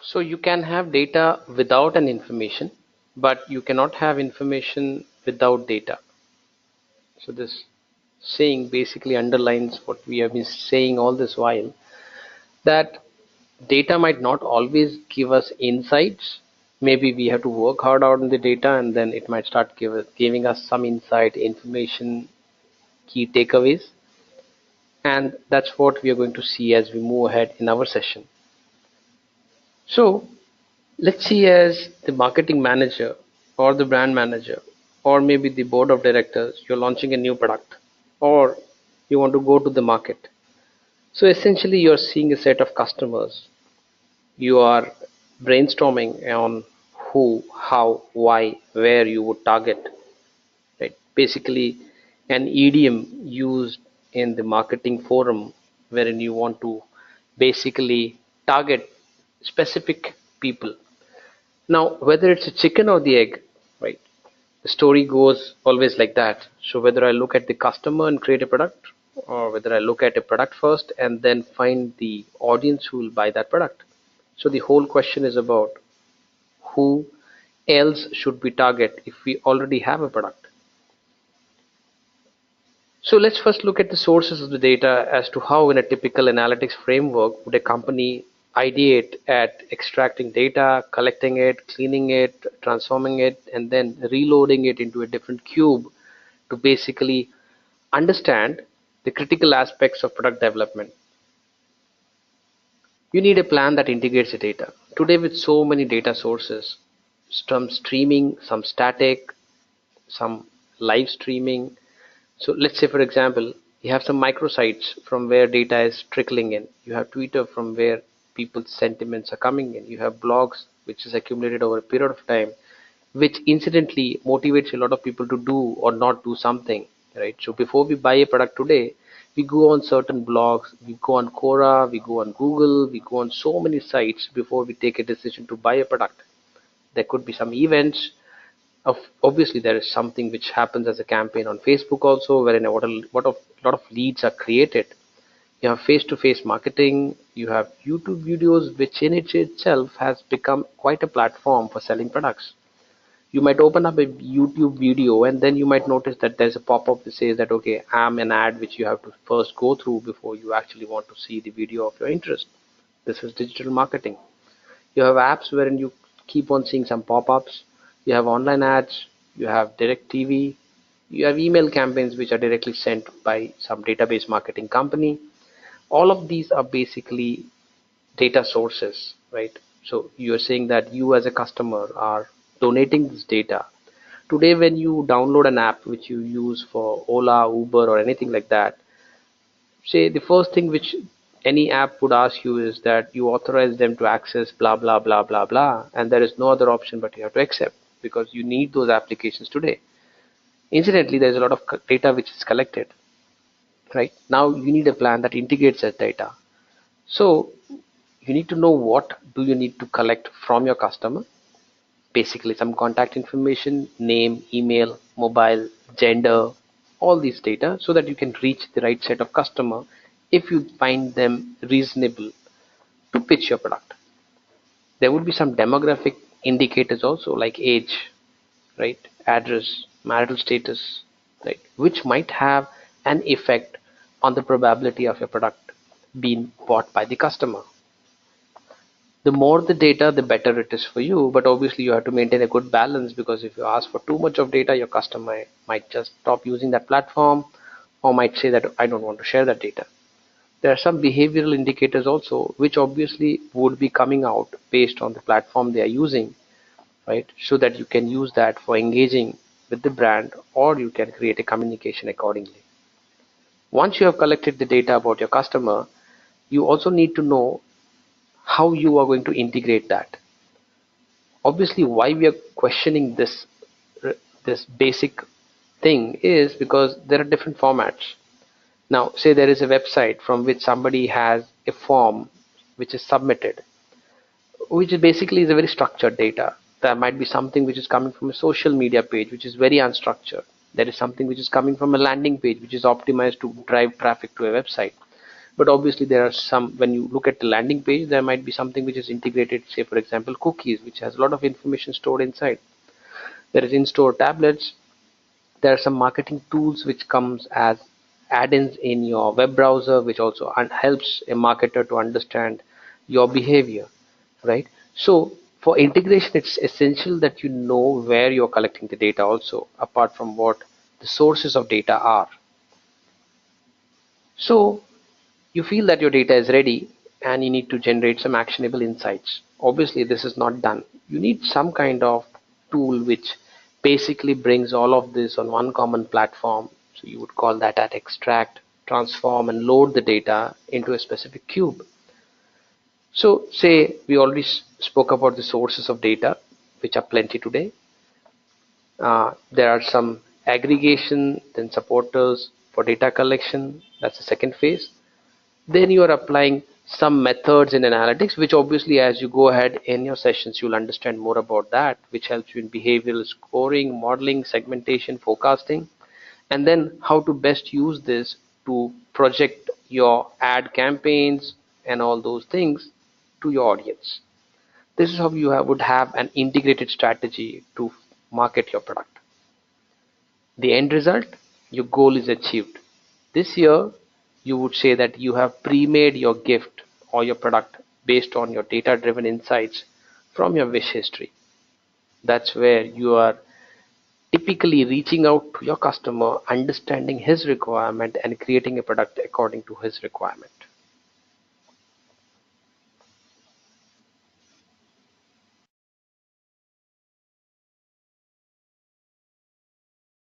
So you can have data without an information, but you cannot have information without data. So this saying basically underlines what we have been saying all this while, that data might not always give us insights. Maybe we have to work hard out on the data, and then it might start giving us some insight, information, key takeaways. And that's what we are going to see as we move ahead in our session. So let's see, as the marketing manager or the brand manager or maybe the board of directors, you're launching a new product or you want to go to the market. So essentially, you're seeing a set of customers. You are brainstorming on who, how, why, where you would target. Right? Basically, an idiom used in the marketing forum wherein you want to basically target specific people. Now, whether it's a chicken or the egg, right? The story goes always like that. So whether I look at the customer and create a product, or whether I look at a product first and then find the audience who will buy that product. So the whole question is about who else should we target if we already have a product. So let's first look at the sources of the data as to how in a typical analytics framework would a company ideate at extracting data, collecting it, cleaning it, transforming it, and then reloading it into a different cube to basically understand the critical aspects of product development. You need a plan that integrates the data. Today, with so many data sources, some streaming, some static, some live streaming. So let's say, for example, you have some microsites from where data is trickling in. You have Twitter from where people's sentiments are coming in. You have blogs which is accumulated over a period of time, which incidentally motivates a lot of people to do or not do something, right? So before we buy a product today, we go on certain blogs, we go on Quora, we go on Google, we go on so many sites before we take a decision to buy a product. There could be some events of, obviously there is something which happens as a campaign on Facebook also, wherein a lot of leads are created. You have face-to-face marketing, you have YouTube videos, which in itself has become quite a platform for selling products. You might open up a YouTube video and then you might notice that there's a pop-up that says that, okay, I'm an ad which you have to first go through before you actually want to see the video of your interest. This is digital marketing. You have apps wherein you keep on seeing some pop-ups. You have online ads, you have direct TV, you have email campaigns which are directly sent by some database marketing company. All of these are basically data sources, right? So you're saying that you as a customer are donating this data. Today, when you download an app which you use for Ola, Uber, or anything like that, say the first thing which any app would ask you is that you authorize them to access blah blah blah blah blah, and there is no other option but you have to accept because you need those applications today. Incidentally, there's a lot of data which is collected. Right now, you need a plan that integrates that data. So you need to know what do you need to collect from your customer. Basically, some contact information, name, email, mobile, gender, all these data, so that you can reach the right set of customer if you find them reasonable to pitch your product. There would be some demographic indicators also, like age, right, address, marital status, right, which might have an effect on the probability of your product being bought by the customer. The more the data, the better it is for you, but obviously you have to maintain a good balance, because if you ask for too much of data, your customer might just stop using that platform or might say that I don't want to share that data. There are some behavioral indicators also which obviously would be coming out based on the platform they are using, right? So that you can use that for engaging with the brand, or you can create a communication accordingly. Once you have collected the data about your customer, you also need to know how you are going to integrate that. Obviously, why we are questioning this basic thing is because there are different formats. Now, say there is a website from which somebody has a form which is submitted, which is basically is a very structured data. There might be something which is coming from a social media page, which is very unstructured. There is something which is coming from a landing page, which is optimized to drive traffic to a website. But obviously there are some, when you look at the landing page, there might be something which is integrated, say for example cookies, which has a lot of information stored inside. There is in-store tablets. There are some marketing tools which comes as add-ins in your web browser, which also helps a marketer to understand your behavior, right? So for integration, it's essential that you know where you're collecting the data also, apart from what the sources of data are. So you feel that your data is ready and you need to generate some actionable insights. Obviously this is not done. You need some kind of tool which basically brings all of this on one common platform. So you would call that at extract, transform, and load the data into a specific cube. So say we already spoke about the sources of data, which are plenty today. There are some aggregation, then supporters for data collection. That's the second phase. Then you are applying some methods in analytics, which obviously as you go ahead in your sessions you'll understand more about that, which helps you in behavioral scoring, modeling, segmentation, forecasting, and then how to best use this to project your ad campaigns and all those things to your audience. This is how you would have an integrated strategy to market your product. The end result, your goal is achieved. This year, you would say that you have pre-made your gift or your product based on your data-driven insights from your wish history. That's where you are typically reaching out to your customer, understanding his requirement and creating a product according to his requirement.